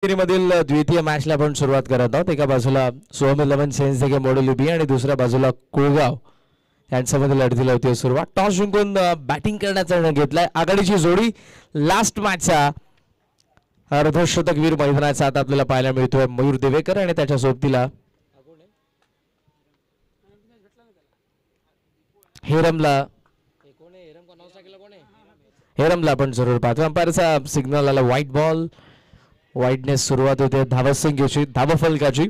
मधील द्वितीय मॅचला आपण सुरुवात करत आहोत. एका बाजूला सोहम 11 सेन्स देखील मोडोली बी आणि दुसऱ्या बाजूला कुळगाव यांच्यामध्ये लढतीला होती सुरुवात. टॉस जिंकून बॅटिंग करण्याचा निर्णय घेतलाय आघाडीची जोडी. लास्ट मॅचचा अर्धशतकवीर मैदानाचा आता आपल्याला पाहायला मिळतोय मयूर देवेकर आणि त्याच्या सोबतीला हेरमला आपण जरूर पाहतो. अंपायरचा सिग्नल आला व्हाईट बॉल. वाईडनेस सुरुवात होते धावसंख्येची धावफलकाची.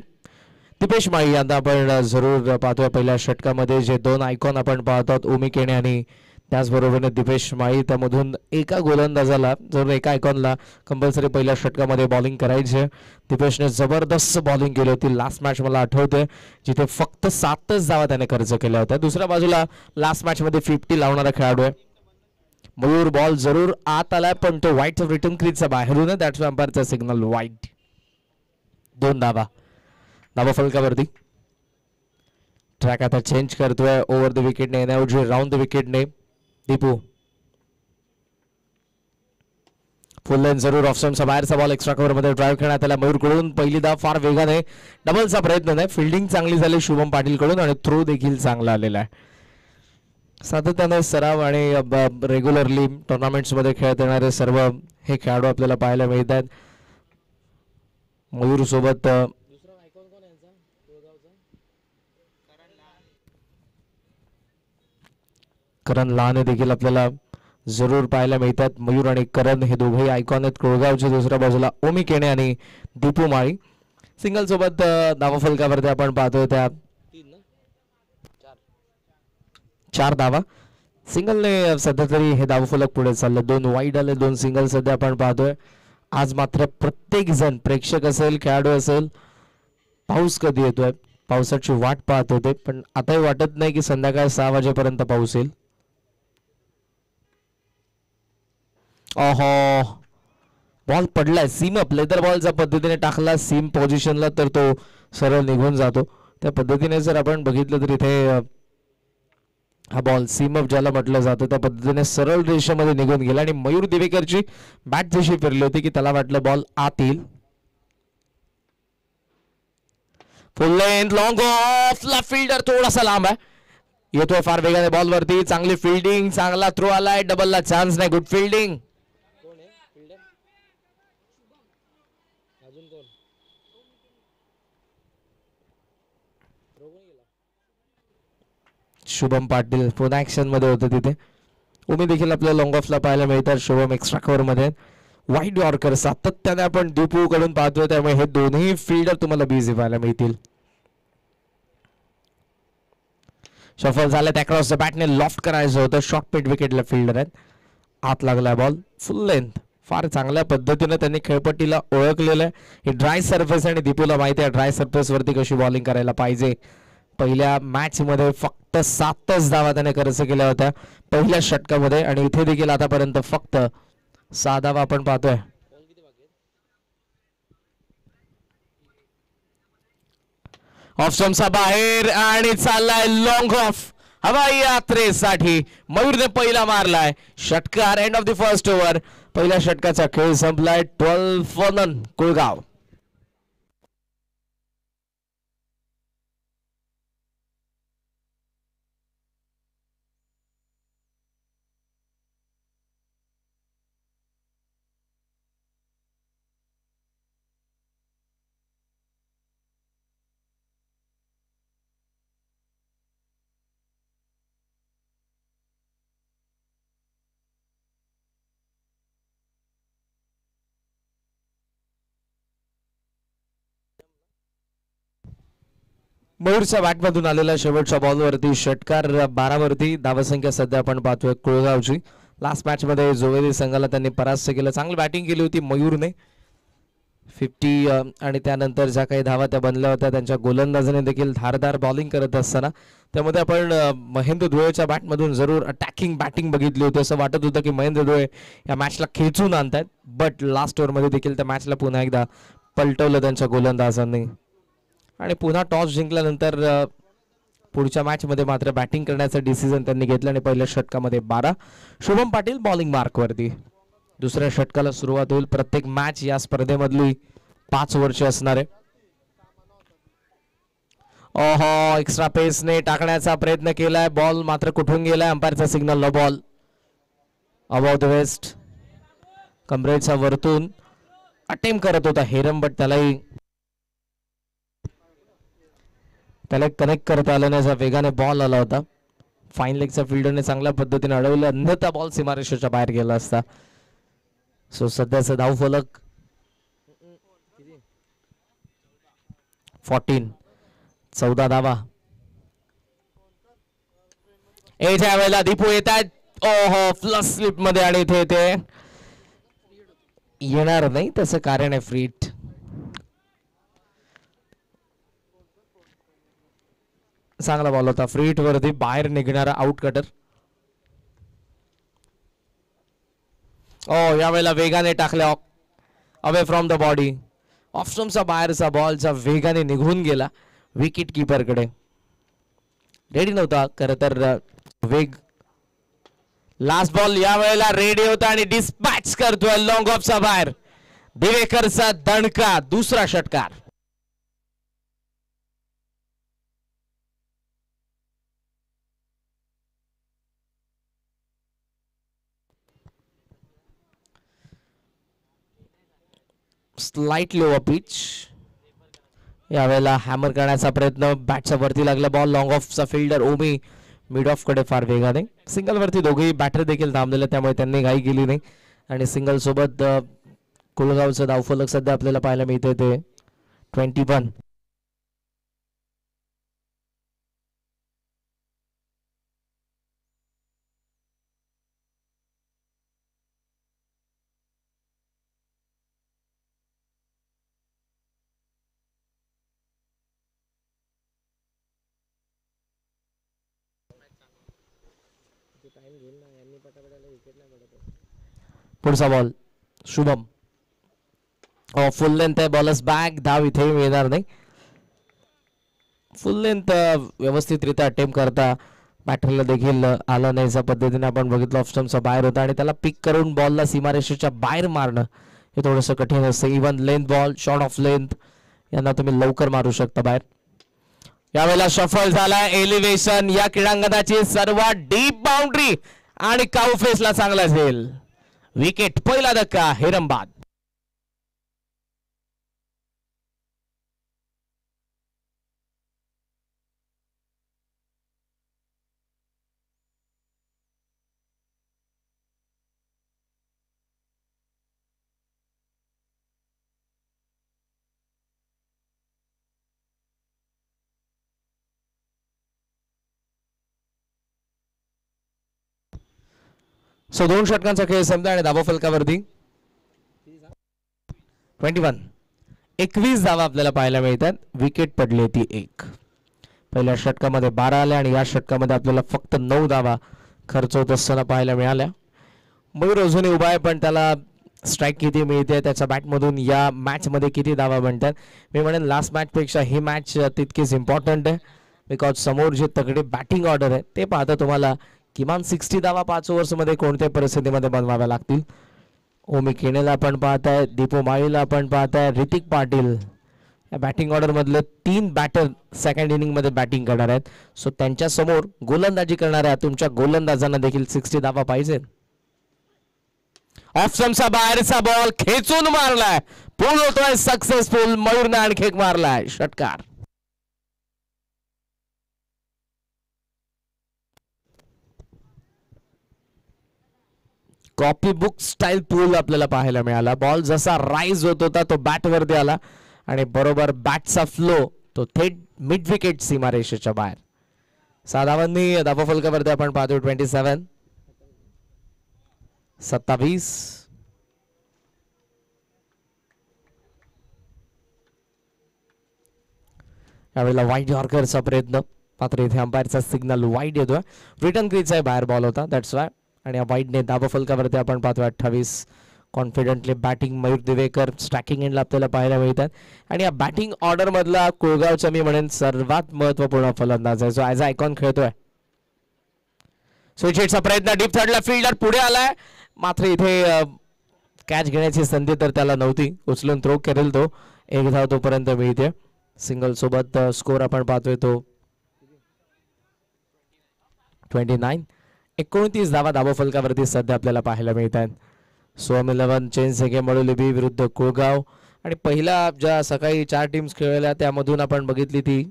दीपेश माळी यांना आपण जरूर पाहतोय पहिल्या षटकामध्ये. जे दोन आयकॉन आपण पाहतो ओमी केणे आणि त्याचबरोबरीने दीपेश माळी. त्यामधून एका गोलंदाजाला जरूर एका आयकॉनला कंपल्सरी पहिल्या षटकामध्ये बॉलिंग करायचे. दीपेशने जबरदस्त बॉलिंग केली होती लास्ट मॅच मला आठवते, जिथे फक्त 7च धावा त्याने खर्च केल्या होत्या. दुसऱ्या बाजूला लास्ट मॅच मध्ये 50 लावणारा खेळाडू आहे मयूर. बॉल जरूर आत आलाय पण तो व्हाईट रिटर्न क्रीजचा बाहेरून आहे. That's अंपायरचा signal white. 2 धावा धावा फलकावरती. ट्रॅक आता चेंज करतोय ओव्हर द विकेटने येण्याऐवजी राऊंड द विकेटने दीपू. फुल लाईन जरूर ऑफ स्टंपचा बाहेरचा बॉल एक्स्ट्रा कव्हर मध्ये ड्राईव्ह करण्यात आला मयूर कडून. पहिली धाव फार वेगाने डबलचा प्रयत्न नाही. फिल्डिंग चांगली झाली शुभम पाटील कडून आणि थ्रो देखील चांगला आलेला आहे. सातत्याने सराव आणि रेग्युलरली टुर्नामेंट्स मध्ये खेळत येणारे सर्व हे खेळाडू आपल्याला पाहायला मिळत आहेत. मयूर सोबत करण लहाने देखील आपल्याला जरूर पाहायला मिळतात. मयूर आणि करण हे दोघेही आयकॉन आहेत कुळगावचे. दुसऱ्या बाजूला ओमी केणे आणि दीपू माळी. सिंगल सोबत धावफलकावरती आपण पाहतोय त्या 4 धावा. सिंगलने सध्या तरी हे धावफलक पुढे चाललं. 2 वाईड आले 2 सिंगल सध्या आपण पाहतोय. आज मात्र प्रत्येक जण प्रेक्षक असेल खेळाडू असेल पाऊस कधी येतोय पावसाची वाट पाहत होते, पण आताही वाटत नाही की संध्याकाळी 6 वाजेपर्यंत पाऊस येईल. ओहो बॉल पडलाय सीम अप. लेदर बॉलच्या पद्धतीने टाकला सीम पोझिशनला तर तो सरळ निघून जातो. त्या पद्धतीने जर आपण बघितलं तर इथे हा बॉल सीम अप ज्याला म्हटलं जातं त्या पद्धतीने सरळ रेषेमध्ये निघून गेला आणि मयूर देवेकरची बॅट जशी फिरली होती की त्याला वाटलं बॉल आत येईल. फुल लेंथ लॉंग ऑफ ला फिल्डर थोडासा लांब आहे. येतोय फार वेगाने बॉल वरती. चांगली फिल्डिंग चांगला थ्रो आलाय. डबलला चान्स नाही. Good fielding. शुभम पाटील पुन्हा ऍक्शन मध्ये होते तिथे. उमेद देखील आपल्या लॉंग ऑफला पाहायला मिळतात. शुभम एक्स्ट्रा कव्हर मध्ये. वाईड यॉर्कर सातत्याने आपण दीपू कडून पाहतोय त्यामुळे हे दोन्ही फिल्डर तुम्हाला बिझी पाहायला मिळतील. शफल झालं त्या क्रॉस बॅटने लॉफ्ट करायचं होतं. शॉर्ट पिट विकेटला फिल्डर आहेत. आत लागला बॉल. फुल लेंथ फार चांगल्या पद्धतीने त्यांनी खेळपट्टीला ओळखलेलं आहे. ही ड्राय सरफेस आणि दीपूला माहिती आहे ड्राय सरफेस वरती कशी बॉलिंग करायला पाहिजे. पहिल्या मॅच मध्ये फक्त 7च धावा त्याने खर्च केल्या होत्या पहिल्या षटकामध्ये आणि इथे देखील आतापर्यंत फक्त 6 धावा आपण पाहतोय. ऑफ स्टंपचा बाहेर आणि चाललाय लॉंग ऑफ हवाई यात्रेसाठी. मयूरने पहिला मारलाय षटकार. End of the first over. पहिल्या षटकाचा खेळ संपलाय. 12 for none कुळगाव. मयूरच्या बॅटमधून आलेला शेवटच्या बॉलवरती षटकार. 12 वरती धावसंख्या सध्या आपण पाहतोय कुळगावची. लास्ट मॅच मध्ये जोवेरी संघाला त्यांनी परास्त केलं. चांगली बॅटिंग केली होती मयूरने. 50 आणि त्यानंतर ज्या काही धावा त्या बनल्या होत्या त्यांच्या गोलंदाजाने देखील धारदार बॉलिंग करत असताना त्यामध्ये आपण महेंद्र धुळेच्या बॅटमधून जरूर अटॅकिंग बॅटिंग बघितली होती. असं वाटत होतं की महेंद्र धुळे या मॅचला खेचून आणतायत, बट लास्ट ओव्हरमध्ये देखील त्या मॅचला पुन्हा एकदा पलटवलं त्यांच्या गोलंदाजांनी आणि पुन्हा टॉस जिंकल्यानंतर पुढच्या मॅच मध्ये मात्र बॅटिंग करण्याचा डिसिजन त्यांनी घेतला आणि पहिल्या षटकामध्ये 12. शुभम पाटील बॉलिंग मार्क वरती. दुसऱ्या षटकाला सुरुवात होईल. प्रत्येक मॅच या स्पर्धेमधली 5 वर्ष असणारे. ओहो, एक्स्ट्रा पेसने टाकण्याचा प्रयत्न केलाय, बॉल मात्र कुठून गेलाय. अंपायरचा signal, no ball. About the waist. कमरेचा वरतून अटेम्प्ट करत होता हेरम, बट त्याला कनेक्ट करता आलं नाही. वेगाने बॉल आला होता. फाईन लेगच्या फिल्डरने चांगल्या पद्धतीने अडवलं, अन्यथा बॉल सीमारेषेच्या बाहेर गेला असता. सो सध्याचं धावफलक 14 धावा. याच्या वेळेला दीपू येत आहेत. ओहो, फ्लस स्लिप मध्ये, आणि इथे ते येणार नाही. तसं कारण आहे फ्रीट. चांगला बॉल होता. फ्रीट वरती बाहेर निघणारा आउट कटर. यावेळेला वेगाने टाकल्या अवे फ्रॉम द बॉडी. ऑफस्टम्पचा बाहेरचा बॉलचा वेगाने निघून गेला विकेट किपर कडे. रेडी नव्हता खरं तर वेग. लास्ट बॉल यावेळेला रेडी होता आणि डिस्पॅच करतोय लॉंग ऑफचा बाहेर. दिवेकरचा दणका, दुसरा षटकार. Slightly over pitch. यावेळेला हॅमर करण्याचा प्रयत्न, बॅटच्या वरती लागला बॉल. लॉंग ऑफचा फिल्डर ओमी मिड ऑफ कडे फार वेगाने. सिंगल वरती दोघेही बॅटर देखील थांबलेले, त्यामुळे त्यांनी घाई केली नाही. आणि सिंगल सोबत कुलगावचं धावफलक सध्या आपल्याला पाहायला मिळते ते 21. पुढचा बॉल शुभम. फुल लेंथ आहे, बॉलर्स बॅक. धाव इथे मिळणार नाही. फुल लेंथ व्यवस्थितरित्या अटेम्प्ट करता बॅटरला देखील आलं नाही. अशा पद्धतीने आपण बघितलं ऑफस्टम्पचा बाहेर होता आणि त्याला पिक करून बॉलला सीमारेषेच्या बाहेर मारणं हे थोडंसं कठीण असतं. Even length ball, short of length यांना तुम्ही लवकर मारू शकता बाहेर. यावेळेला शफल झाला. एलिव्हेशन या क्रीडांगणाची सर्वात डीप बाउंड्री आणि काऊ फेसला चांगला झेल. विकेट, पहिला धक्का हेरंबाद. सो 2 षटकांचा खेळ संपला आणि धावा फलकावरती 21 धावा आपल्याला पाहायला मिळतात. विकेट पडली ती 1. पहिल्या षटकामध्ये 12 आल्या आणि या षटकामध्ये आपल्याला फक्त 9 धावा खर्च होत असताना पाहायला मिळाल्या. मयूर अजूनही उभा आहे, पण त्याला स्ट्राईक किती मिळते, त्याच्या बॅटमधून या मॅचमध्ये किती धावा बनतात. मी म्हणेन लास्ट मॅचपेक्षा ही मॅच तितकीच इम्पॉर्टंट आहे, बिकॉज समोर जे तगडे बॅटिंग ऑर्डर आहे ते पाहता तुम्हाला किमान 60 धावा 5 ओव्हर्समध्ये कोणत्या परिस्थितीमध्ये बनवाव्या लागतील. ओमी केनेला आपण पाहताय, दीपू माळीला आपण पाहताय, ऋतिक पाटील या बॅटिंग ऑर्डर मधले 3 बॅटर सेकंड इनिंग मध्ये बॅटिंग करणार आहेत. सो त्यांच्या समोर गोलंदाजी करणाऱ्या तुमच्या गोलंदाजांना देखील 60 धावा पाहिजे. ऑफस्टम्पचा बाहेरचा बॉल खेचून मारलाय, पूल होतोय सक्सेसफुल. मयूरने आणखी एक मारलाय षटकार. कॉपी बुक स्टाईल पूल आपल्याला पाहायला मिळाला. बॉल जसा राईज होत होता तो बॅट वरती आला आणि बरोबर बॅटचा फ्लो तो थेट मिड विकेट सीमारेषेच्या बाहेर. 6 धावांनी धावा फलकावरती आपण पाहतो 27. यावेळेला वाईट यॉर्करचा प्रयत्न, मात्र इथे अंपायरचा सिग्नल वाईट येतोय. रिटर्न क्रीज आहे, बाहेर बॉल होता, दॅट्स वाय. आणि या वाईटने धावा फलकावरती आपण पाहतो 28. Confidently batting Mayur Divekar striking एंडला आपल्याला पाहायला मिळतात. आणि या बॅटिंग ऑर्डर मधला कुळगावचा मी म्हणेन सर्वात महत्वपूर्ण फलंदाज आहे जो ॲज अ आयकॉन खेळतोय. स्विच हिटचा प्रयत्न, डीप थर्डला फिल्डर पुढे आलाय, मात्र इथे कॅच घेण्याची संधी तर त्याला नव्हती. उचलून थ्रो करेल तो. एक धाव तोपर्यंत मिळते. सिंगल सोबत स्कोर आपण पाहतोय तो 29. 29 धावा धावा फलकावरती सध्या आपल्याला पाहायला मिळत आहेत. सोम 11 चेंज गेम मडोलिबी विरुद्ध कुळगाव. आणि पहिला ज्या सकाळी 4 टीम्स खेळल्या त्यामधून आपण बघितली ती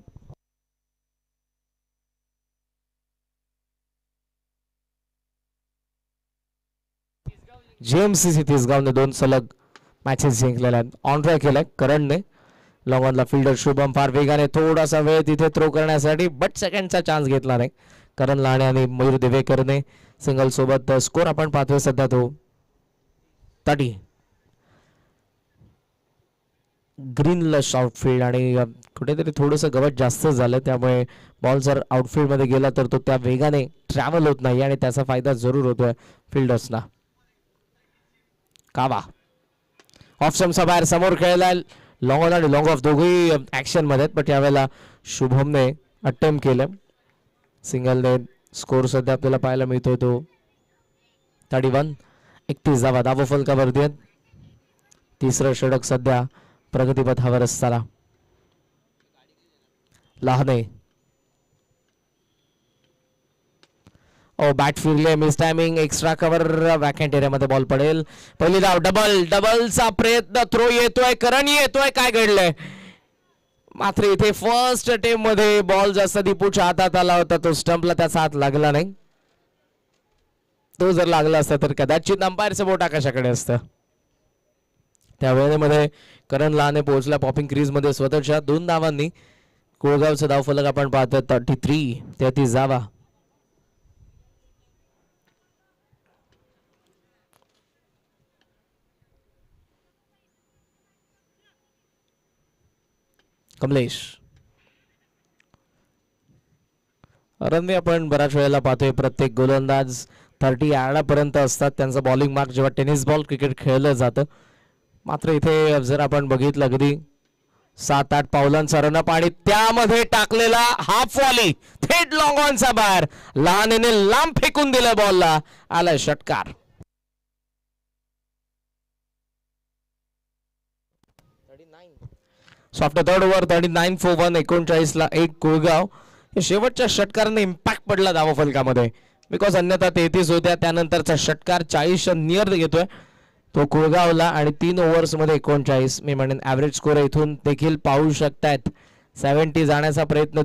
जेएमसीसी तिसगावने 2 सलग मॅचेस जिंकलेल्या आहेत. ऑन ट्राय केलाय करणने. लॉंग ऑनला फिल्डर शुभम फार वेगाने थोडासा वेळ तिथे थ्रो करण्यासाठी बट सेकंडचा चान्स घेतला नाही. करण लाणे आणि मयूर दिवेकरने. सिंगल सोबत स्कोर आपण पाहतोय सध्या तो 30. ग्रीन लश आउटफील्ड आणि कुठेतरी थोडंसं गवत जास्त झालं त्यामुळे बॉल जर आउटफील्ड मध्ये गेला तर तो त्या वेगाने ट्रॅव्हल होत नाही आणि त्याचा फायदा जरूर होतोय फिल्डर्सना. कावा ऑफ स्टंपचा बाहेर समोर खेळलाय. लॉंग ऑन आणि लॉंग ऑफ दोघेही ऍक्शन मध्ये आहेत. बट यावेळेला शुभमने अटेम्प्ट केलं. सिंगलने स्कोर सध्या आपल्याला पाहायला मिळतोय तो 31. 31 धावा धावा फलकावरती आहेत. तिसरं षटक सध्या प्रगतीपथावर असताना लहाने बॅट फिरले. Miss timing. Extra cover vacant एरियामध्ये बॉल पडेल. पहिली धाव. डबलचा प्रयत्न. थ्रो येतोय. करण येतोय. काय घडलंय मात्र इथे फर्स्ट अटेम्प्ट मध्ये बॉल जास्त दीपूच्या हातात आला होता. तो स्टंपला त्याचा हात लागला नाही. तो जर लागला असता तर कदाचित अंपायरचं बोट आकाशाकडे असतं. त्या वेळेमध्ये करण लहाने पोहोचला पॉपिंग क्रीज मध्ये स्वतःच्या 2 धावांनी. कुळगावचा धाव फलक आपण पाहतो 33. 33 धावा. कमलेश रनवे आपण बऱ्याच वेळेला पाहतोय प्रत्येक गोलंदाज 30 यार्डापर्यंत असतात. त्यांचा बॉलिंग मार्क जेव्हा टेनिस बॉल क्रिकेट खेळलं जातं. मात्र इथे जर आपण बघितलं अगदी 7-8 पावलांचा रनअप आणि त्यामध्ये टाकलेला हाफ वॉली थेट लॉंग ऑनचा बाहेर. लहानेने लांब फेकून दिलं बॉलला. आलाय षटकार. After third over 39 for 1. 39 ला 1 कुळगाव. शेवटच्या षटकाराने इम्पॅक्ट पडला धावा फलकामध्ये बिकॉज अन्यथा 33 होत्या. त्यानंतरचा षटकार 40 नियर घेतोय तो कुळगावला आणि 3 ओव्हर्स मध्ये 39. मी म्हणेन ऍव्हरेज स्कोर इथून देखील पाहू शकतायत. 70 जाण्याचा प्रयत्न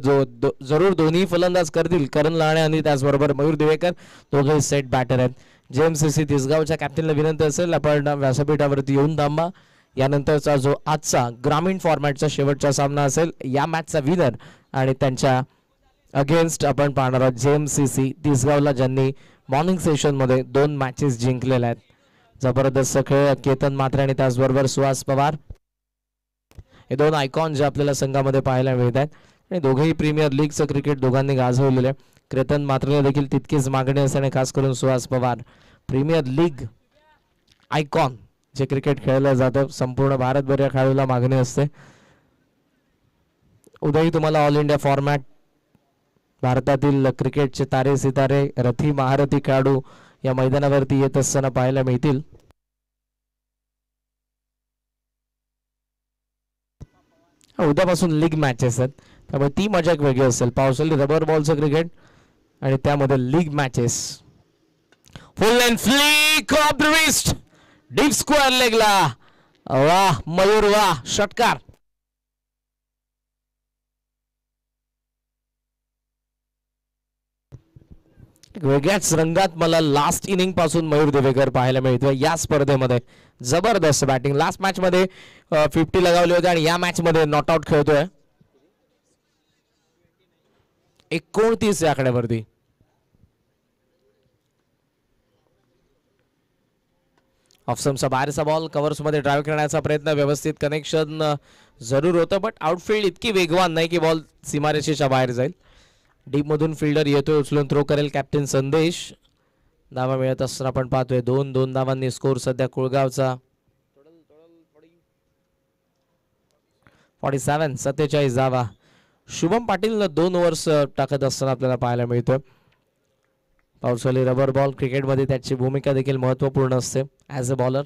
जरूर दोन्ही फलंदाज करतील. करण लाणे आणि त्याचबरोबर मयूर दिवेकर दोघे सेट बॅटर आहेत. जेएमसीसी तिसगावच्या कॅप्टनला विनंती असेल आपण व्यासपीठावरती येऊन थांबा. यानंतरचा जो आजचा ग्रामीण फॉर्मॅटचा शेवटचा सामना असेल या मॅचचा विनर आणि त्यांच्या अगेन्स्ट आपण पाहणार आहोत जेएमसीसी तिसगावला ज्यांनी मॉर्निंग सेशन मध्ये 2 मॅचेस जिंकलेल्या आहेत. जबरदस्त खेळ केतन म्हात्रे आणि त्याचबरोबर सुहास पवार हे 2 आयकॉन जे आपल्याला संघामध्ये पाहायला मिळत आहेत आणि दोघेही प्रीमियर लीगचं क्रिकेट दोघांनी गाजवलेलं आहे. केतन म्हात्रेला देखील तितकीच मागणी असते आणि खास करून Suhas Pawar premier league icon जे क्रिकेट खेळलं जातं. संपूर्ण भारतभर या खेळाडूला मागणी असते. उद्याही तुम्हाला ऑल इंडिया फॉर्मॅट भारतातील क्रिकेटचे तारे सितारे रथी महारथी खेळाडू या मैदानावरती येत असताना पाहायला मिळतील. उद्यापासून लीग मॅचेस आहेत त्यामुळे ती मजा एक वेगळी असेल. पावसाळी रबर बॉलचं क्रिकेट आणि त्यामध्ये league matches. Full and flick off the wrist deep square लेगला. वाह मयूर वाह षटकार. वेगळ्याच रंगात मला लास्ट इनिंग पासून मयूर दिवेकर पाहायला मिळतोय या स्पर्धेमध्ये. जबरदस्त बॅटिंग. लास्ट मॅच मध्ये 50 लगावले होते आणि या मॅच मध्ये नॉट आउट खेळतोय. 29 या आकड्यावरती. ऑफस्टंपचा बाहेरचा बॉल कव्हर्स मध्ये ड्राइव्ह करण्याचा प्रयत्न. व्यवस्थित कनेक्शन जरूर होतं बट आउटफील्ड इतकी वेगवान नाही की बॉल सीमारेषेच्या बाहेर जाईल. डीप मधून फिल्डर येतोय उचलून थ्रो करेल कॅप्टन संदेश. धावा मिळत असताना आपण पाहतोय 2 धावांनी स्कोर सध्या कुळगावचा 47. 47 धावा. शुभम पाटील 2 ओव्हर्स टाकत असताना आपल्याला पाहायला मिळतोय. पावसाळी रबर बॉल क्रिकेटमध्ये त्याची भूमिका देखील महत्त्वपूर्ण असते as a bowler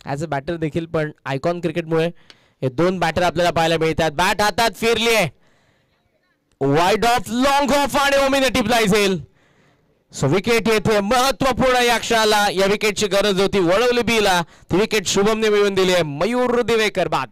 as a batter देखील. पण आयकॉन क्रिकेटमुळे हे दोन बॅटर आपल्याला पाहायला मिळतात. बॅट हातात फिरली आहे, वाईड ऑफ, लॉंग ऑफ आणि ओमीने टिपला जाईल. सो विकेट येथे महत्वपूर्ण या क्षणाला, या विकेटची गरज होती, वळवली बीला, ती विकेट शुभमने मिळवून दिली आहे. मयूर दिवेकर बाद.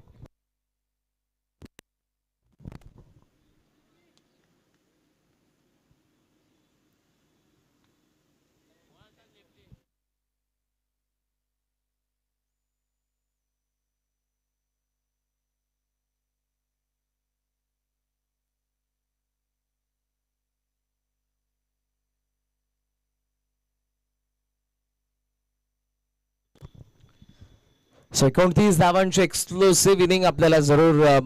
सो 29 धावांची एक्सक्लुसिव्ह इनिंग आपल्याला जरूर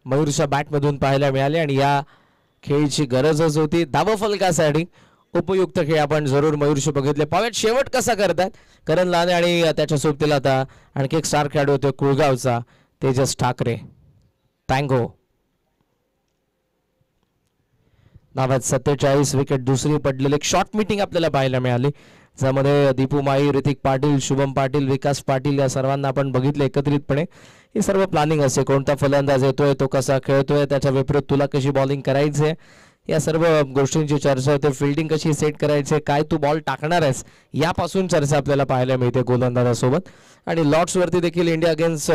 मयूरच्या बॅटमधून पाहायला मिळाली आणि या खेळीची गरजच होती. धावफलकासाठी उपयुक्त खेळ आपण जरूर मयूरशी बघितले. पाहूयात शेवट कसा करतात करण लाने आणि त्याच्या सोबतीला आता आणखी एक स्टार खेळाडू होते कुळगावचा तेजस ठाकरे. टँगो नावात 47 विकेट, दुसरी पडलेली एक शॉर्ट मीटिंग आपल्याला पाहायला मिळाली, ज्यामध्ये दीपू माई, ऋतिक पाटील, शुभम पाटील, विकास पाटील या सर्वांना आपण बघितले एकत्रितपणे. हे सर्व प्लॅनिंग असे, कोणता फलंदाज येतोय, तो कसा खेळतोय, त्याच्या विपरीत तुला कशी बॉलिंग करायची आहे, या सर्व गोष्टींची चर्चा होते. फिल्डिंग कशी सेट करायची, काय तू बॉल टाकणार आहेस, यापासून चर्चा आपल्याला पाहायला मिळते गोलंदाजासोबत. आणि लॉर्ड्सवरती देखील इंडिया अगेन्स्ट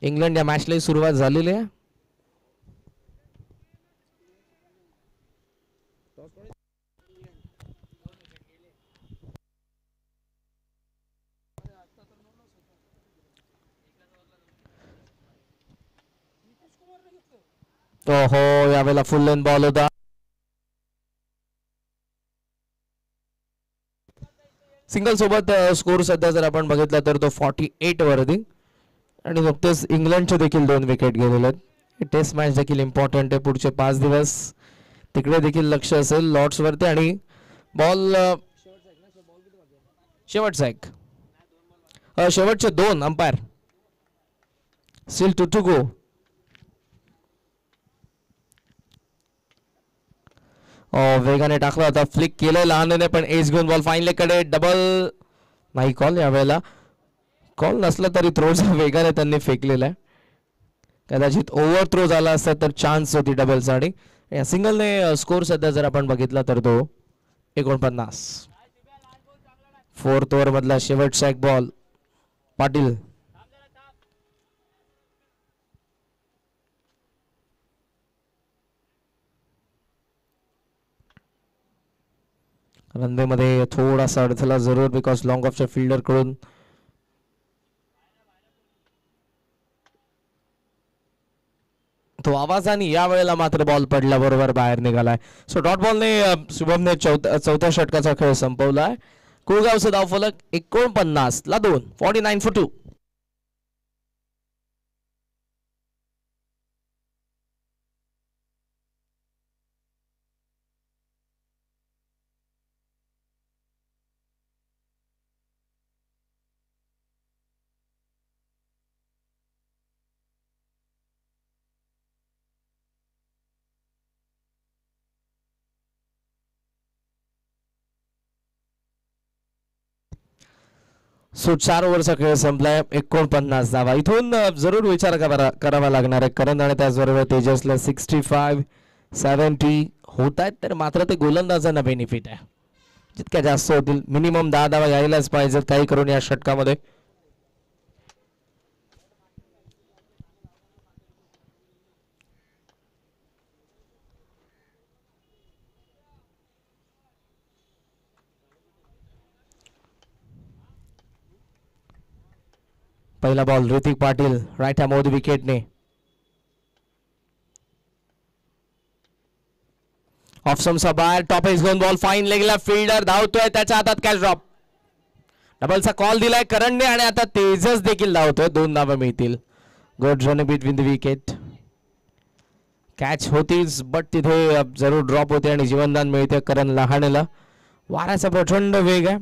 इंग्लंड या मॅचलाही सुरुवात झालेली आहे. हो, यावेळेला फुल लेन बॉल होता. सिंगल सोबत स्कोर सध्या जर आपण बघितला तर तो 48 वरती. आणि नुकतेच इंग्लंडचे देखील 2 विकेट गेलेले आहेत. टेस्ट मॅच देखील इम्पॉर्टंट आहे, पुढचे 5 दिवस तिकडे देखील लक्ष असेल लॉर्ड्स वरती. आणि बॉल शेवटचा एक, शेवटचे 2 अंपायर, स्टील 2 to go. वेगाने टाकला होता, फ्लिक केलं लहानने, पण एज घेऊन बॉल फाईन लेगकडे, डबल नाही कॉल. यावेळेला कॉल नसला तरी थ्रोचा वेगाने त्यांनी फेकलेला आहे. कदाचित ओव्हर थ्रो झाला असता तर चान्स होती डबलसाठी. या सिंगलने स्कोर सध्या जर आपण बघितला तर तो 49. 4th ओव्हर मधला शेवटचा एक बॉल. पाटील रनवेमध्ये थोडासा अडथळा जरूर, बिकॉज लॉंग ऑफच्या फिल्डर कडून तो आवाजाने या वेळेला मात्र बॉल पडला बरोबर बाहेर निघालाय. सो डॉट बॉलने शुभमने चौथ्या षटकाचा खेळ संपवलाय. कुळगावचं धावफलक 49-2, 49 for 2. सो 4 ओव्हरचा खेळ संपलाय, 49 धावा. इथून जरूर विचार करावा लागणार आहे करण आणि त्याचबरोबर तेजसला 65-70 होत आहेत, तर मात्र ते गोलंदाजांना बेनिफिट आहे. जितक्या जास्त होतील मिनिमम 10 धावा यायलाच पाहिजेत काही करून या षटकामध्ये. पहिला बॉल ऋतिक पाटील, राईट हॅम मोदी विकेटने. ऑफ समसा बाहेर, टॉप एज घेऊन बॉल फाईन लेगला, फिल्डर धावतोय, त्याच्या हातात कॅच ड्रॉप. डबलचा कॉल दिलाय करणने आणि आता तेजस देखील धावतोय. 2 धावा मिळतील. Good run between the wicket. Catch होतीच बट तिथे जरूर ड्रॉप होते आणि जीवनदान मिळते करण लहानेला. वाऱ्याचा प्रचंड वेग आहे.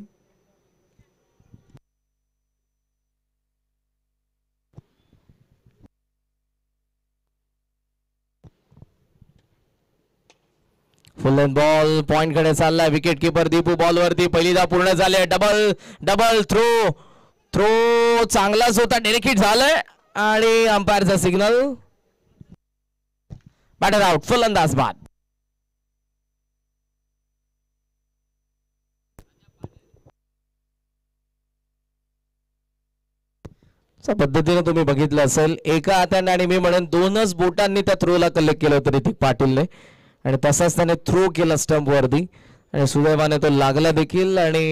फुल लेंथ बॉल पॉइंट कडे चाललाय. विकेट कीपर दीपू बॉल वरती. पहिली धाव पूर्ण झाली. डबल थ्रो चांगलाच होता, डेलिकेट झालंय आणि अंपायरचा सिग्नल. बॅटर आउट, फलंदाज बाद. पद्धतीने तुम्ही बघितलं असेल एका हाताने आणि मी म्हणेन दोनच बोटांनी त्या थ्रोला कलेक्ट केलं होतं ऋतिक पाटीलने आणि तसाच त्याने थ्रो केला स्टंप वरती आणि सुदैवाने तो लागला देखील आणि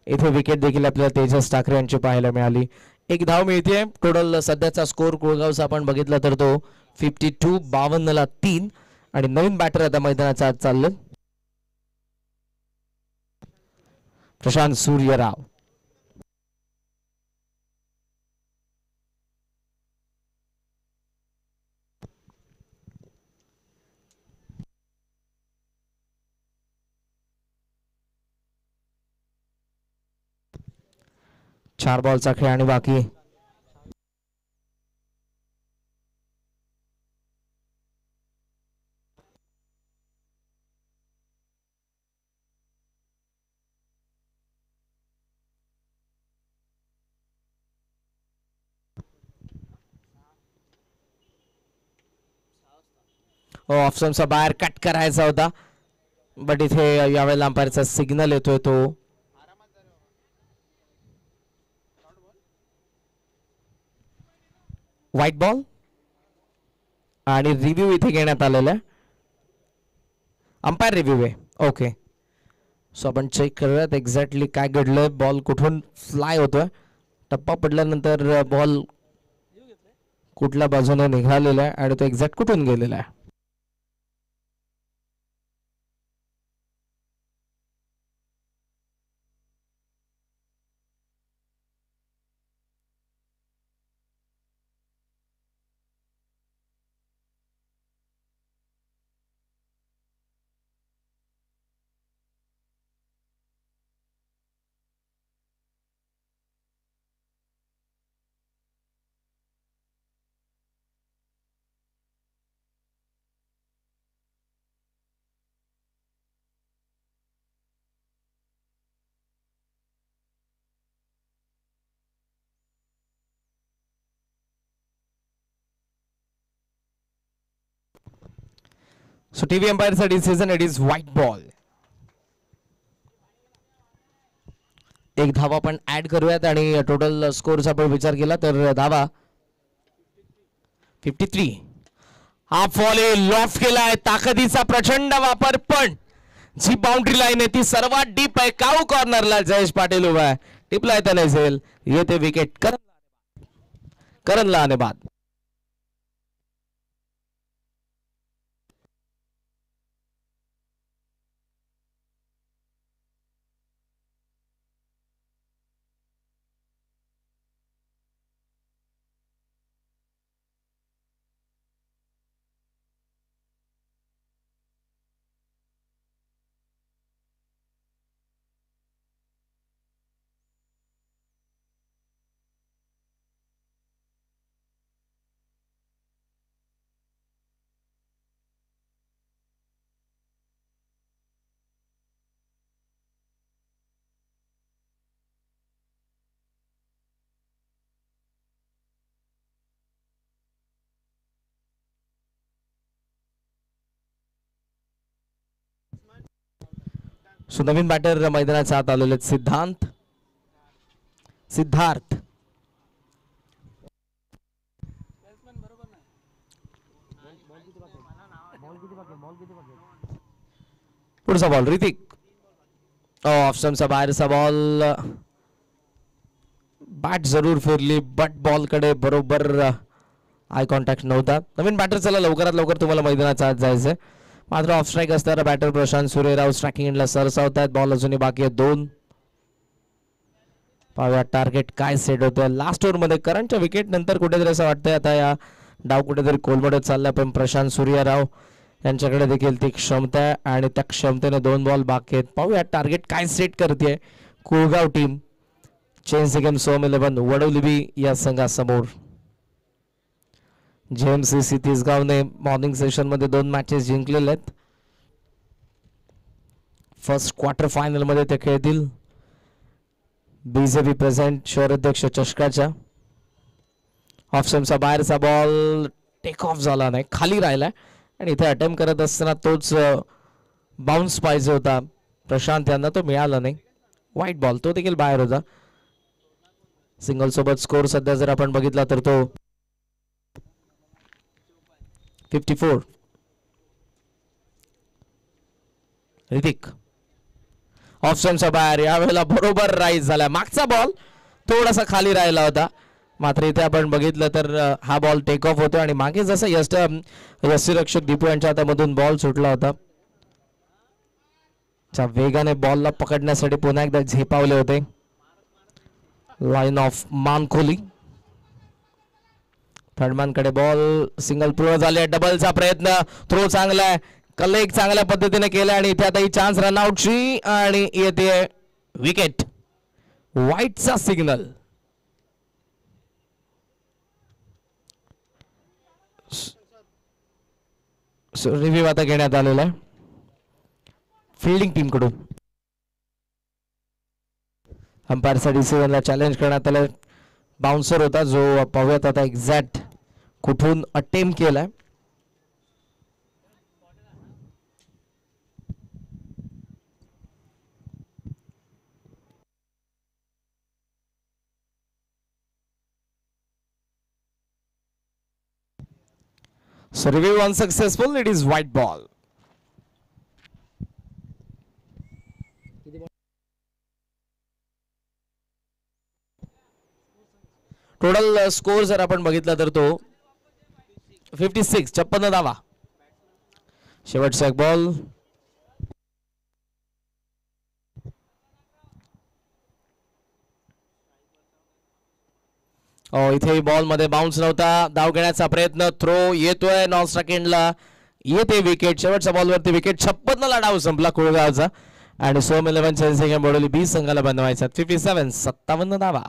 इथे विकेट देखील आपल्याला तेजस ठाकरे यांची पाहायला मिळाली. एक धाव मिळते. टोटल सध्याचा स्कोर कुळगावचा आपण बघितला तर तो 52, 52ला 3 आणि नवीन बॅटर आता मैदानाचा आज चाललं प्रशांत सूर्यराव. चार बॉलचा खेळ आणि बाकी ऑप्शनचा बाहेर कट करायचा होता बट इथे यावेळेला अंपायरचा सिग्नल येतोय तो व्हाईट बॉल आणि रिव्ह्यू इथे घेण्यात आलेला आहे. अंपायर रिव्ह्यू आहे. ओके सो आपण चेक करूयात एक्झॅक्टली काय घडलंय. बॉल कुठून फ्लाय होतोय. टप्पा पडल्यानंतर बॉल कुठल्या बाजूने निघालेला आहे आणि तो एक्झॅक्ट कुठून गेलेला आहे. सो टीव्ही अंपायरचा decision it is wide ball. एक धावा आपण ऍड करूयात आणि टोटल स्कोरचा आपण विचार केला तर धावा 53. हा फॉले लॉफ्ट केलाय. ताकदीचा प्रचंड वापर पण जी बाउंड्री लाईन आहे ती सर्वात डीप आहे. काऊ कॉर्नरला जयेश पाटील उभा आहे. टिपला येता नसेल. येते विकेट करणला आणि बाद. सो नवीन बॅटर मैदानाच्या आत आलेले सिद्धार्थ. पुढचा बॉल ऋतिक. ऑप्शनचा बाहेरचा बॉल. बॅट जरूर फिरली बट बॉल कडे बरोबर आय कॉन्टॅक्ट नव्हता. नवीन बॅटर चला लवकरात लवकर तुम्हाला मैदानाच्या आत जायचंय. मात्र ऑफ स्ट्राईक असणारा बॅटर प्रशांत सूर्यराव स्ट्रायकिंग एंडला सरसावत आहेत. बॉल अजूनही बाकी आहे 2. पाहूया टार्गेट काय सेट होतं लास्ट ओव्हर मध्ये. करंटच्या विकेट नंतर कुठेतरी असं वाटतंय आता या डाव कुठेतरी कोलमडत चाललाय पण प्रशांत सूर्यराव यांच्याकडे देखील ती क्षमता आहे आणि त्या क्षमतेने 2 बॉल बाकी आहेत. पाहूया टार्गेट काय सेट करते Kulgaon team. Change the game सोम 11 वडोलिबी या संघासमोर. JMCC तिसगावने मॉर्निंग सेशन मध्ये 2 मॅचेस जिंकलेले आहेत. फर्स्ट क्वार्टर फायनल मध्ये ते खेळतील BJP प्रेझेंट शहर अध्यक्ष चषकाच्या. ऑफ स्टंपचा बाहेरचा बॉल टेक ऑफ झाला नाही, खाली राहिलाय आणि इथे अटेम्प्ट करत असताना तोच बाउन्स पाहिजे होता प्रशांत यांना, तो मिळाला नाही. व्हाईट बॉल तो देखील बाहेर होता. सिंगल सोबत स्कोर सध्या जर आपण बघितला तर तो 54. ऋतिक ऑफ स्टंपच्या बाहेर, यावेळेला बरोबर राईज झाला. मागचा बॉल थोडासा खाली राहिला होता, मात्र इथे आपण बघितलं तर हा बॉल टेक ऑफ होतो आणि मागे जसं यष्टीरक्षक दीपू यांच्या हातामधून बॉल सुटला होता, वेगाने बॉलला पकडण्यासाठी पुन्हा एकदा झेपावले होते. लाईन ऑफ मानखोली, थर्डमॅन कडे बॉल, सिंगल पूर्ण झाले. डबलचा प्रयत्न, थ्रो चांगला आहे, कलेक्ट चांगल्या पद्धतीने केला आणि इथे आता ही चान्स रनआउटची आणि येते विकेट. व्हाईटचा सिग्नल. रिव्ह्यू आता घेण्यात आलेला आहे फिल्डिंग टीम कडून. अंपायरचा डिसिजनला चॅलेंज करण्यात आलं. बाउन्सर होता जो पाहूयात आता एक्झॅक्ट कुठून अटेम्प्ट केलाय. So review unsuccessful, it is white ball. Total score जर आपण बघितला तर तो 56, 56 धावा. शेवटचा एक बॉल, इथे बॉल मध्ये बाउन्स नव्हता. धाव घेण्याचा प्रयत्न, थ्रो येतोय नॉन स्ट्राइक एंडला, येते विकेट. शेवटच्या बॉलवरती विकेट. 56 ला डाव संपला कुळगावचा आणि सोम 11 सेकंड बोडोली बी संघाला बनवायचा. 57, 57 धावा.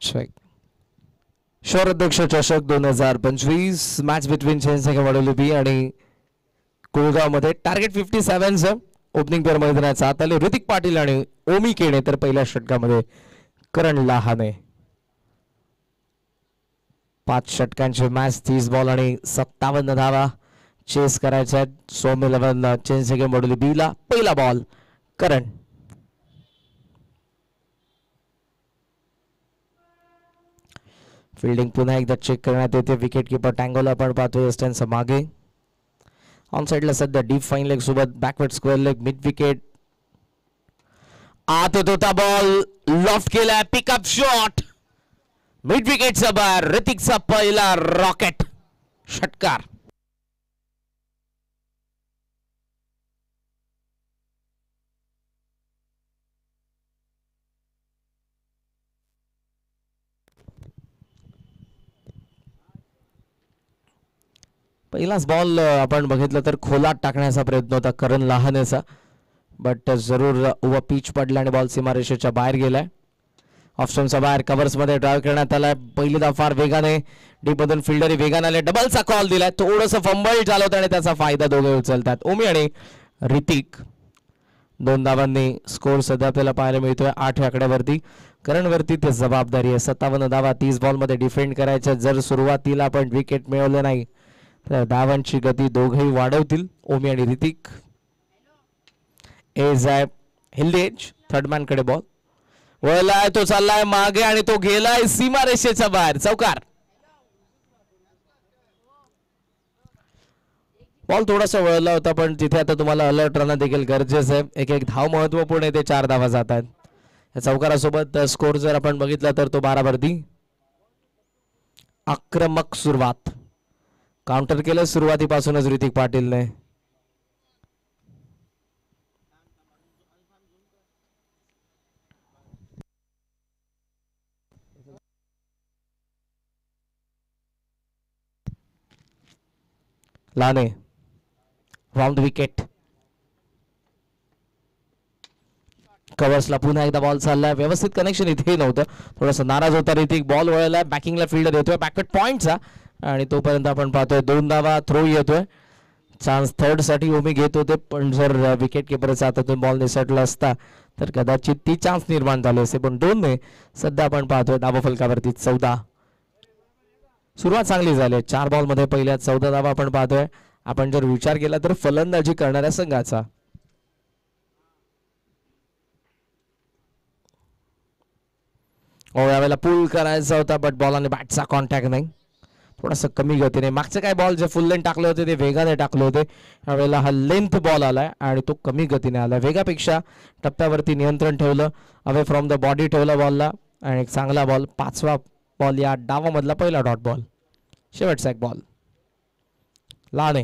चेक. शहर अध्यक्ष चषक 2025 मॅच बिटवीन चेन्नई आणि कुळगाव मध्ये टार्गेट 57 ओपनिंग पेअर मैदानाचा आत आले ऋतिक पाटील आणि ओमी केणे, तर पहिल्या षटकामध्ये करण लहाने. 5 षटकांची मॅच, 30 बॉल आणि 57 धावा चेस करायच्या आहेत. सोम 11 चेन्नई मॉड्यूल बी ला पहिला बॉल करण. फिल्डिंग पुन्हा एकदा चेक करण्यात येते. विकेट किपर टँगोला आपण पाहतोय स्टॅन्सच्या मागे. ऑन साइडला सध्या डीप फाईन लेग सोबत backward square leg mid wicket. आत होता बॉल लॉफ्ट केला. पिकअप शॉट मिड विकेटचा बाहेर. ऋतिकचा पहिला रॉकेट षटकार. पहिलाच बॉल आपण बघितलं तर खोलात टाकण्याचा प्रयत्न होता करण लहानेचा, बट जरूर उभा पिच पडला आणि बॉल सीमारेषेच्या बाहेर गेलाय. ऑप्शनच्या बाहेर कव्हर्स मध्ये ड्राइव्ह करण्यात आलाय. पहिल्यांदा फार वेगाने डीप मधून फिल्डर वेगाने आले. डबलचा कॉल दिलाय. थोडंसं फंबल झालं होतं आणि त्याचा फायदा दोघे उचलतात. ओमी आणि ऋतिक. 2 धावांनी स्कोर सध्या आपल्याला पाहायला मिळतोय 8 आकड्यावरती. करण वरती ते जबाबदारी आहे. 57 धावा 30 बॉल मध्ये डिफेंड करायच्या. जर सुरुवातीला आपण विकेट मिळवलं नाही तर धावांची गती दोघेही वाढवतील. ओमी आणि ऋतिक. एज आहे हिल्डेज. थर्ड मॅन कडे बॉल वळलाय. तो चाललाय मागे आणि तो गेलाय सीमारेषेच्या बाहेर. चौकार. बॉल थोडासा वळला होता पण तिथे आता तुम्हाला अलर्ट राहणं देखील गरजेचं आहे. एक धाव महत्वपूर्ण आहे. ते 4 धावा जात आहेत. या चौकारासोबत स्कोर जर आपण बघितला तर तो 12 वरती. आक्रमक सुरुवात. काउंटर केलं सुरुवातीपासूनच ऋतिक पाटीलने. लाने राउंड विकेट. कव्हर्सला पुन्हा एकदा बॉल चाललाय. व्यवस्थित कनेक्शन इथे नव्हतं. थोडासा नाराज होता ऋतिक. बॉल वळलाय. बॅकिंगला फिल्डर येतोय बॅकवर्ड पॉइंटचा आणि तोपर्यंत आपण पाहतोय 2 धावा. थ्रो येतोय. चान्स थर्ड साठी ओमी घेत होते पण जर विकेट किपरच्या हातातून बॉल निसटला असता तर कदाचित ती चान्स निर्माण झाली असते, पण 2 ने सध्या आपण पाहतोय धावा फलकावरती 14. सुरुवात चांगली झाली. 4 बॉल मध्ये पहिल्या 14 धावा आपण पाहतोय. आपण जर विचार केला तर फलंदाजी करणाऱ्या संघाचा. यावेळेला पुल करायचा होता बट बॉल आणि बॅटचा कॉन्टॅक्ट नाही. थोडासा कमी गतीने. मागचे काय बॉल जे फुल लेंथ टाकले होते ते वेगाने टाकले होते. यावेळेला हा लेंथ बॉल आलाय आणि तो कमी गतीने आलाय. वेगापेक्षा टप्प्यावरती नियंत्रण ठेवलं. अवे फ्रॉम द बॉडी ठेवला बॉलला आणि एक चांगला बॉल. 5वा बॉल या डावामधला पहिला डॉट बॉल. शेवटचा एक बॉल. लाने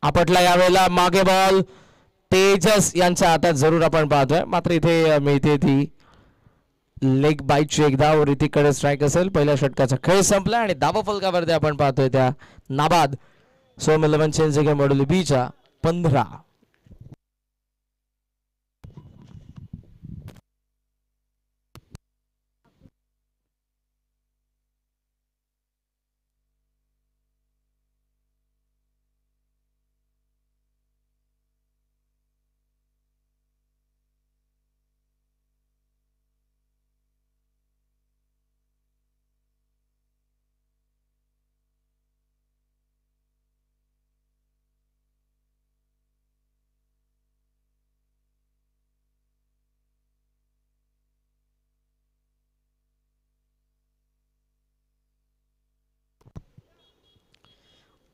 आपटला. यावेळेला मागे बॉल तेजस यांच्या हातात जरूर आपण पाहतोय, मात्र इथे मिळते ती लेग बाईटची एक धाव. ऋतिककडे स्ट्राईक असेल. पहिल्या षटकाचा खेळ संपला आणि धावा फलकावरती आपण पाहतोय त्या नाबाद सोम 11 चेन्नई मॉड्यूल बी च्या 15.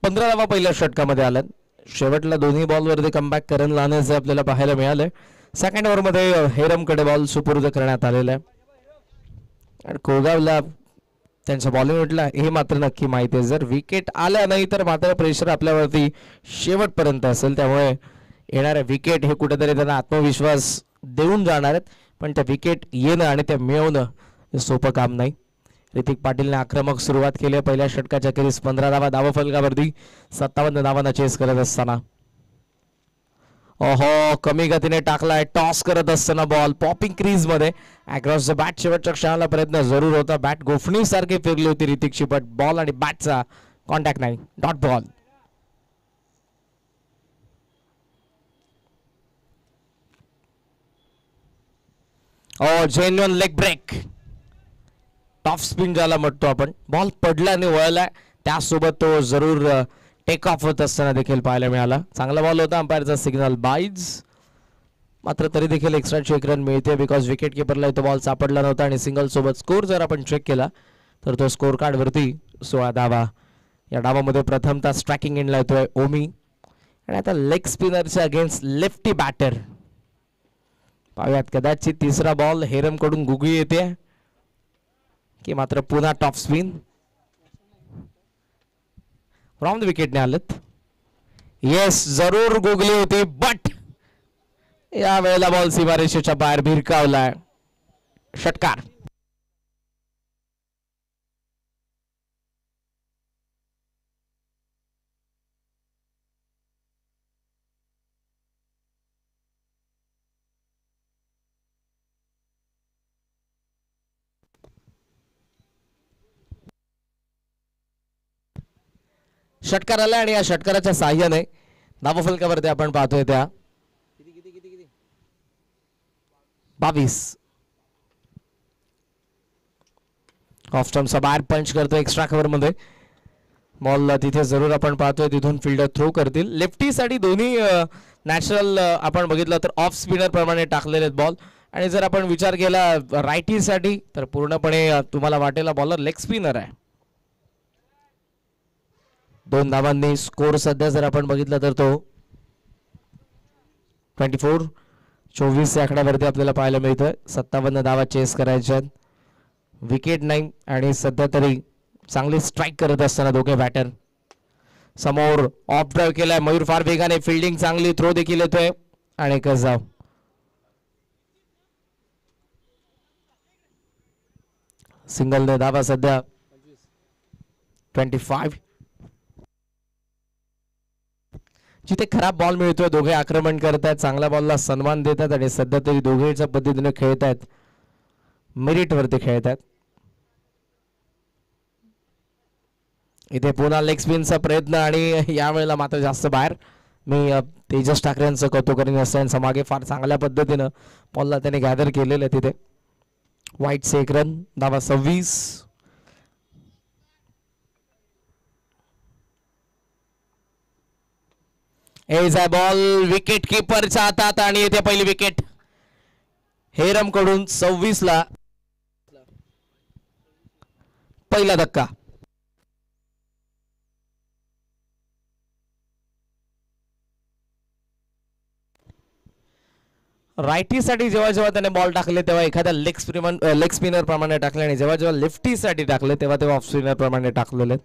धावा पहिल्या षटकामध्ये आल्यात. शेवटला दोन्ही बॉलवरती कमबॅक करण लानेचे आपल्याला पाहायला मिळाले. सेकंड ओव्हरमध्ये हेरमकडे बॉल सुपूर्द करण्यात आलेला आहे आणि कोळगावला त्यांच्या बॉलिंग म्हटलं हे मात्र नक्की माहिती आहे. जर विकेट आल्या नाही तर मात्र प्रेशर आपल्यावरती शेवटपर्यंत असेल. त्यामुळे येणाऱ्या विकेट हे कुठेतरी त्यांना आत्मविश्वास देऊन जाणार आहेत, पण त्या विकेट येणं आणि त्या मिळवणं हे सोपं काम नाही. ऋतिक पाटीलने आक्रमक सुरुवात केली. पहिल्या षटकाच्या अखेरीस 15 धावा धावा फलकावरती 57 धावांना चेस करत असताना ओहो, कमी गतीने टाकलाय. टॉस करत असताना बॉल पॉपिंग क्रीज मध्ये अक्रॉस द बॅट. शेवटच्या क्षणाला प्रयत्न जरूर होता. बॅट गोफणी सारखी फिरली होती ऋतिकची, बट बॉल आणि बॅटचा कॉन्टॅक्ट नाही. Dot ball. Genuine leg break. Top spin ज्याला म्हणतो आपण. बॉल पडला आणि वळलाय, त्यासोबत तो जरूर टेक ऑफ होत असताना देखील पाहायला मिळाला. चांगला बॉल होता. अंपायरचा सिग्नल बाईज. मात्र तरी देखील एक्स्ट्राची एक रन मिळते, बिकॉज विकेट किपरला तो बॉल सापडला नव्हता. आणि सिंगल सोबत स्कोर जर आपण चेक केला तर तो स्कोर कार्ड वरती 16 धावा. या डावामध्ये प्रथमतः स्ट्रायकिंग एंडला येतोय ओमी. आणि आता लेग स्पिनरच्या अगेन्स्ट लेफ्टी बॅटर. पाहूयात कदाचित तिसरा बॉल हेरम कडून गुगली येते की मात्र पुन्हा टॉप स्पिन. फ्रॉम द विकेटने आलेत. येस, जरूर गुगली होती, बट या वेळेला बॉल सीमारेषेच्या बाहेर भिरकावलाय. षटकार. षटकार आला आणि या षटकाराच्या साह्याने धावफलकावरती आपण पाहतोय त्या 22. ऑफ स्टंपचा बाहेर पंच करतो एक्स्ट्रा कव्हर मध्ये. बॉल तिथे जरूर आपण पाहतोय तिथून फिल्डर थ्रो करतील. लेफ्टी साठी दोन्ही नॅचरल आपण बघितलं तर ऑफ स्पिनर प्रमाणे टाकलेले आहेत बॉल. आणि जर आपण विचार केला रायटी साठी तर पूर्णपणे तुम्हाला वाटेल बॉलर लेग स्पिनर आहे. 2 धावांनी स्कोर सध्या जर आपण बघितलं तर तो 24 या आकड्यावरती आपल्याला पाहायला मिळतोय. 57 धावा चेस करायच्या. विकेट नाही आणि सध्या तरी चांगली स्ट्राईक करत असताना दोघे बॅटर. समोर ऑफ ड्राईव्ह केलाय मयूर फार वेगाने. फिल्डिंग चांगली, थ्रो देखील येतोय आणि एकच धाव. सिंगलने धावा सध्या 25. जिथे खराब बॉल मिळतोय दोघे आक्रमण करतायत, चांगल्या बॉलला सन्मान देतात आणि सध्या तरी दोघेच्या पद्धतीने खेळतायत, मेरिट वरती खेळतायत. इथे पुन्हा लेग स्पिनचा प्रयत्न आणि यावेळेला मात्र जास्त बाहेर. मी तेजस ठाकरे यांचं कौतुक करीन. यांच्या मागे फार चांगल्या पद्धतीनं बॉलला त्याने गॅदर केलेलं आहे. तिथे वाईटचे 1 रन. धावा 26. एज अ बॉल विकेट कीपरच्या हातात आणि येथे पहिली विकेट हेरम कडून. 26 ला पहिला धक्का. रायटी साठी जेव्हा जेव्हा त्याने बॉल टाकले तेव्हा एखाद्या लेग स्पिनर प्रमाणे टाकले आणि जेव्हा जेव्हा लेफ्टी साठी टाकले तेव्हा तेव्हा ऑफ स्पिनर प्रमाणे टाकलेले.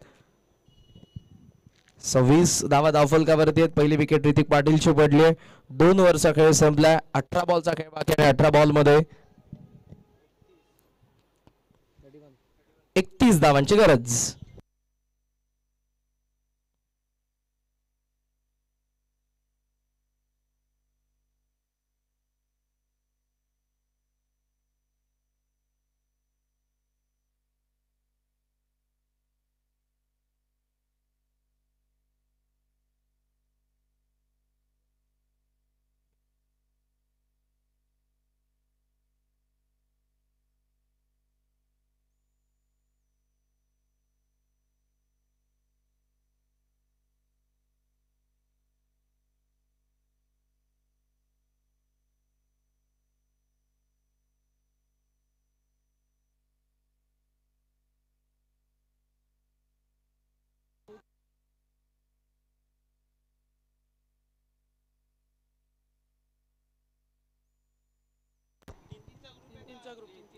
26 धावा धावफलकावरती आहेत. पहिली विकेट ऋतिक पाटीलची पडली. 2 ओव्हरचा खेळ संपलाय. 18 बॉलचा खेळ बाकी आहे. 18 बॉल मध्ये 31 धावांची गरज.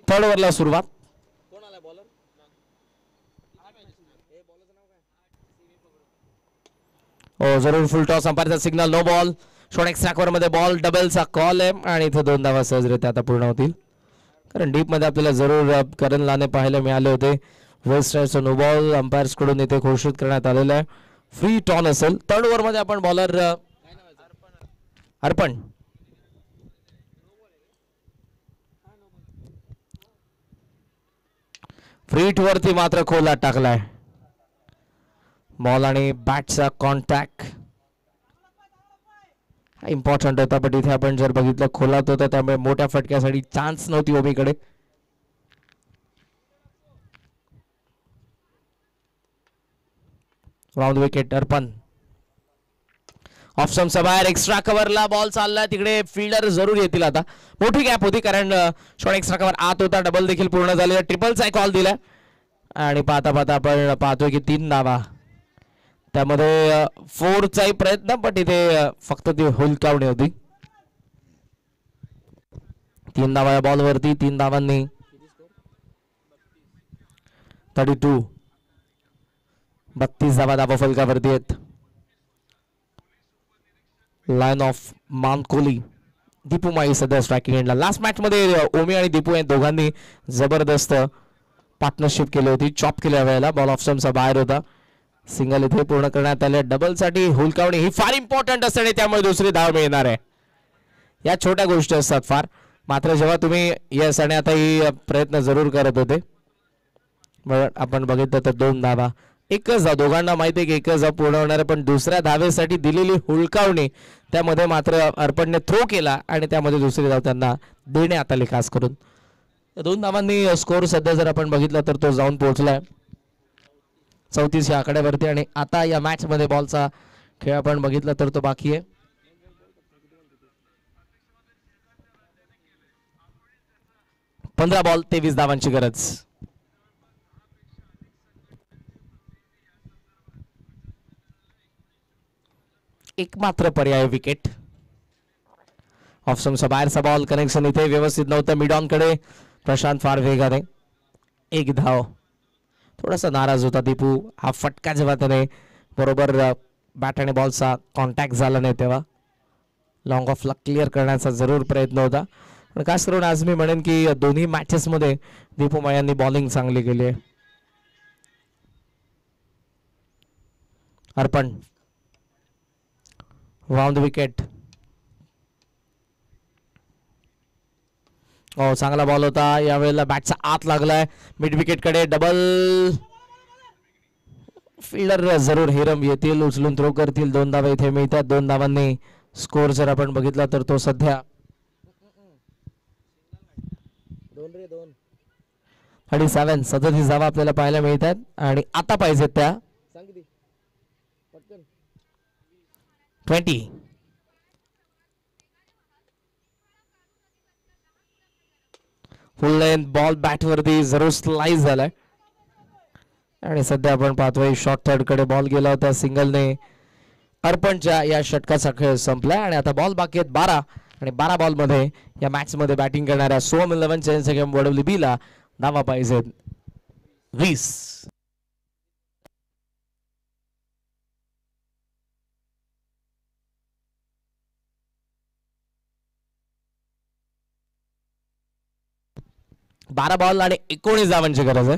थर्ड ओव्हरला सुरुवात. हो, जरूर फुल टॉस. अंपायरचा signal no ball. Short extra cover मध्ये बॉल. डबलचा कॉल आहे आणि इथे 2 धावा सहजरित्या आता पूर्ण होतील. कारण डीप मध्ये आपल्याला जरूर करण लाने पाहायला मिळाले होते. वेस्ट नो बॉल अंपायर्स कडून इथे घोषित करण्यात आलेला आहे. फ्री टॉन असेल. थर्ड ओव्हर मध्ये आपण बॉलर अर्पण फ्रीट वरती मात्र खोलात टाकलाय बॉल आणि बॅटचा कॉन्टॅक्ट इम्पॉर्टंट होता पण इथे आपण जर बघितलं खोलात होता त्यामुळे मोठ्या फटक्यासाठी चान्स नव्हती ओमीकडे. राऊंड विकेट अर्पण ऑप्शनच्या बाहेर एक्स्ट्रा कव्हरला बॉल चालला तिकडे फिल्डर जरूर येतील. आता मोठी गॅप होती कारण शॉट एक्स्ट्रा कव्हर आत होता. डबल देखील पूर्ण झाले ट्रिपलचा कॉल दिला आणि पाहता पाहता आपण पाहतोय की 3 धावा त्यामध्ये 4चाही प्रयत्न पण इथे फक्त ती हुलकावणी होती. 3 धावा या बॉलवरती 3 धावांनी 32 धावा धावा फलकावरती आहेत. लायन ऑफ मानकोली दीपू माई सध्या स्ट्रायकिंग एंडला. लास्ट मॅच मध्ये ओमी आणि दीपू या दोघांनी जबरदस्त पार्टनरशिप केली होती. चॉप केल्या वेळेला बॉल ऑफ स्टंपचा बाहेर होता. सिंगल इथे पूर्ण करण्यात आले. डबल साठी हुलकावणी ही फार इम्पॉर्टंट असते आणि त्यामुळे दुसरी धाव मिळणार आहे. या छोट्या गोष्टी असतात फार. मात्र जेव्हा तुम्ही यस आणि आता ही प्रयत्न जरूर करत होते आपण बघितलं तर 2 धावा एकच धाव दोघांना माहिती आहे की एकच धाव पूर्ण होणार आहे पण दुसऱ्या धावेसाठी दिलेली हुलकावणी त्यामध्ये मात्र अर्पणने थ्रो केला आणि त्यामध्ये दुसरी धाव त्यांना देण्यात आली. खास करून 2 धावांनी स्कोर सध्या जर आपण बघितला तर तो जाऊन पोहोचलाय 34 या आकड्यावरती. आणि आता या मॅच मध्ये बॉलचा खेळ आपण बघितला तर तो बाकी आहे. पंधरा बॉल 23 धावांची गरज. एक मात्र पर्याय विकेट. ऑप्शनचा बाहेरचा बॉल कनेक्शन इथे व्यवस्थित नव्हतं. मिड ऑन कडे प्रशांत फार वेगाने 1 धाव. थोडासा नाराज होता दीपू. हा फटका जेव्हा त्याने बरोबर बॅट आणि बॉलचा कॉन्टॅक्ट झाला नाही तेव्हा लॉंग ऑफला क्लिअर करण्याचा जरूर प्रयत्न होता. पण खास करून आज मी म्हणेन की दोन्ही मॅचेस मध्ये दीपू मायांनी बॉलिंग चांगली केली आहे. अर्पण राउंड विकेट. हो चांगला बॉल होता यावेळेला बॅटचा आत लागलाय मिड विकेट कडे. डबल फिल्डर जरूर हिरम येतील उचलून थ्रो करतील. 2 धावा इथे मिळतात. 2 धावांनी स्कोर जर आपण बघितला तर तो सध्या 37 धावा आपल्याला पाहायला मिळतात आणि आता पाहिजेत त्या 20. फुल लेंथ बॉल बॅट वरती जरूर स्लाइस झालाय आणि सध्या आपण पाहतोय शॉर्ट थर्ड कडे बॉल गेला होता सिंगलने. अर्पणच्या या षटकाचा खेळ संपलाय आणि आता बॉल बाकी आहेत 12 आणि 12 बॉल मध्ये या मॅच मध्ये बॅटिंग करणाऱ्या सोम 11 चॅलेंजर गेम वडवली बीला धावा पाहिजेत 20. बारा बॉल आणि 19 धावांची गरज आहे.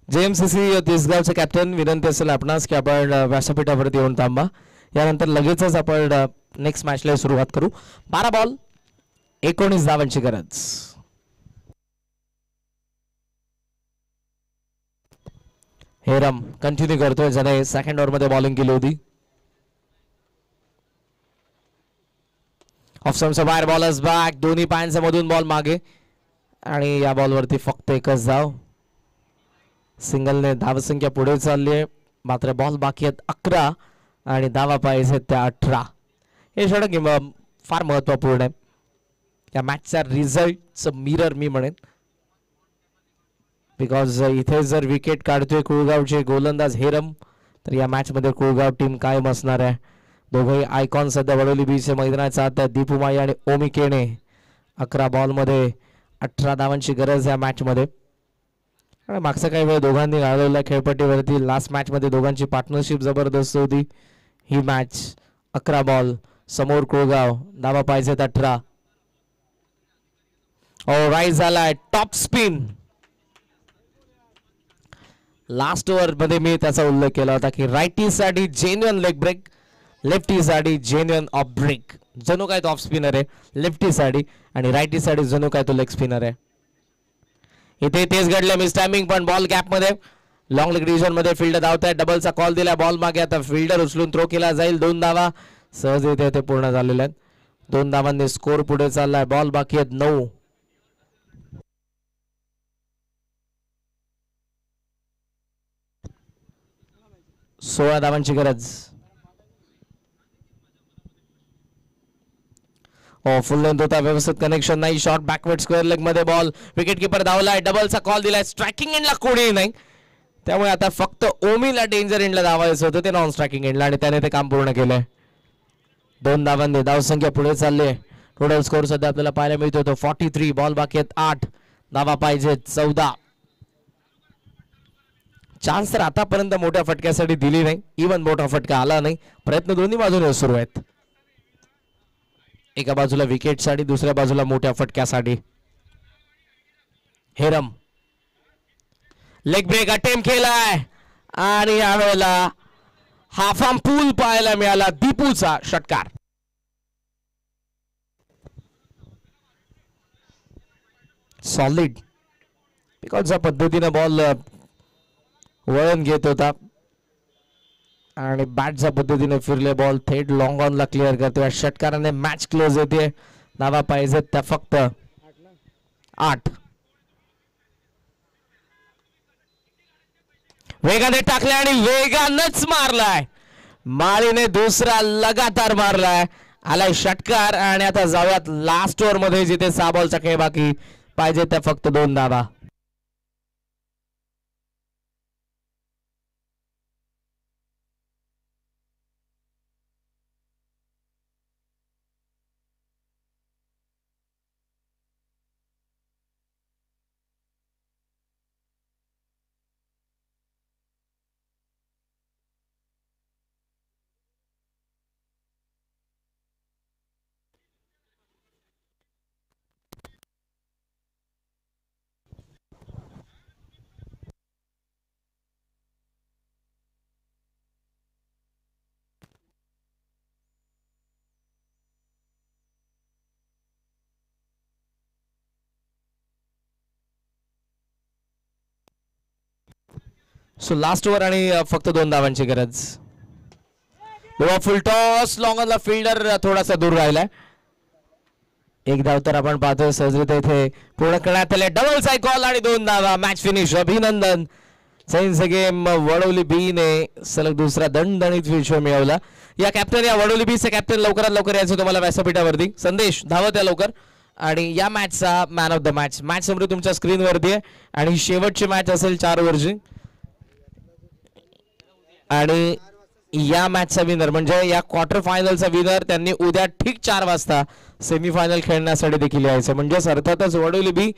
JMCC तिसगावचे कॅप्टन विनंती असेल आपणास की आपण व्यासपीठावरती येऊन थांबा. यानंतर लगेचच आपण नेक्स्ट मॅचला सुरुवात करू. 12 बॉल 19 धावांची गरज. हेरम कंटिन्यू करतोय ज्याने सेकंड ओव्हर मध्ये बॉलिंग केली होती. ऑप्शनचा बाहेर बॉलर्स बॅक दोन्ही पायांच्या मधून बॉल मागे आणि या बॉलवरती फक्त एकच धाव. सिंगलने धावसंख्या पुढे चालली आहे मात्र बॉल बाकी आहेत 11 आणि धावा पाहिजे त्या 18. हे षटक फार महत्वपूर्ण आहे या मॅचचा रिझल्टचं मिरर मी म्हणेन बिकॉज इथे जर विकेट काढतोय कुळगावचे गोलंदाज हेरम तर या मॅच मध्ये कुळगाव टीम कायम असणार आहे. दोघेही आयकॉन सध्या वडोली बीच मैदानाचा आता दीपू माई आणि ओमी केणे. 11 बॉल मध्ये 18 धावांची गरज या मॅच मध्ये आणि मागचा काही वेळ दोघांनी घालवला खेळपट्टीवरती. लास्ट मॅच मध्ये दोघांची पार्टनरशिप जबरदस्त होती. ही मॅच 11 बॉल समोर कोळगाव. धावा पाहिजेत 18. राईट झालाय टॉप स्पिन. लास्ट ओव्हर मध्ये मी त्याचा उल्लेख केला होता की रायटी साठी जेन्युअन लेग ब्रेक, लेफ्टी साठी जेन्युअन ऑफ ब्रेक. जणू काय तो ऑफ स्पिनर आहे लेफ्टी साठी आणि रायटी साठी जणू काय तो लेग स्पिनर आहे. इथे तेच घडलं. मिस टायमिंग पण बॉल गॅप मध्ये लॉंग लेग डिव्हिजन मध्ये फिल्डर धावताय. डबलचा कॉल दिला बॉल मागे. आता फिल्डर उचलून थ्रो केला जाईल. 2 धावा सहज इथे ते पूर्ण झालेले आहेत. 2 धावांनी स्कोर पुढे चाललाय. बॉल बाकी आहेत 9. सोळा धावांची गरज. फुल लेंथ होता. व्यवस्थित कनेक्शन नाही. शॉर्ट बॅकवर्ड स्क्वेअर लेग मध्ये बॉल. विकेट किपर धावलाय. डबलचा कॉल दिलाय. स्ट्रायकिंग एंडला कोणी नाही. त्यामुळे आता फक्त ओमीला डेंजर एंडला धावायचं होतं. ते नॉन स्ट्रायकिंग एंडला आणि त्याने ते काम पूर्ण केलंय. 2 धावांनी धावसंख्या पुढे चालले. टोटल स्कोर सध्या आपल्याला पाहायला मिळतो तो 43. बॉल बाकी आहेत 8. धावा पाहिजेत 14. चान्स तर आतापर्यंत मोठ्या फटक्यासाठी दिली नाही. इवन मोठा फटका आला नाही. प्रयत्न दोन्ही बाजूने सुरू आहेत. एका बाजूला विकेट साठी, दुसऱ्या बाजूला मोठ्या फटक्यासाठी. हेरम लेग ब्रेक अटेम्प्ट केलाय आणि यावेळेला हाफ आर्म पूल पाहायला मिळाला. दीपूचा षटकार. सॉलिड बिकॉज या पद्धतीने बॉल वळण घेत होता आणि बॅटच्या पद्धतीने फिरले बॉल थेट लॉंग ऑनला क्लिअर करतोय. षटकाराने मॅच क्लोज होते. धावा पाहिजेत त्या फक्त 8. वेगाने टाकले आणि वेगानच मारलाय. माळीने दुसरा लगातार मारलाय. आलाय षटकार आणि आता जाऊयात लास्ट ओव्हर मध्ये जिथे 6 बॉलचा खेळ बाकी. पाहिजे त्या फक्त 2 धावा. सो लास्ट ओव्हर आणि फक्त 2 धावांची गरज. फुल टॉस लॉंग ऑनला फिल्डर थोडासा दूर राहिलाय. 1 धाव तर आपण पाहतोय सहजरित्या इथे पूर्ण करण्यात आले. डबल साय कॉल आणि 2 धावा. Match finish. अभिनंदन. सेन्स गेम वडोली बी ने सलग दुसरा दणदणीत विजय मिळवला. या कॅप्टन, या वडोली बी चे कॅप्टन लवकरात लवकर यायचं तुम्हाला व्यासपीठावरती. संदेश धावत आहे लवकर. आणि या मॅचचा man of the match. Match समोर तुमच्या स्क्रीनवरती आहे आणि शेवटची मॅच असेल 4 ओव्हरची. आणि या मॅचचा विनर म्हणजे या क्वार्टर फायनलचा विनर त्यांनी उद्या ठीक 4 वाजता सेमीफायनल खेळण्यासाठी देखील यायचं. म्हणजे अर्थातच वडोली बी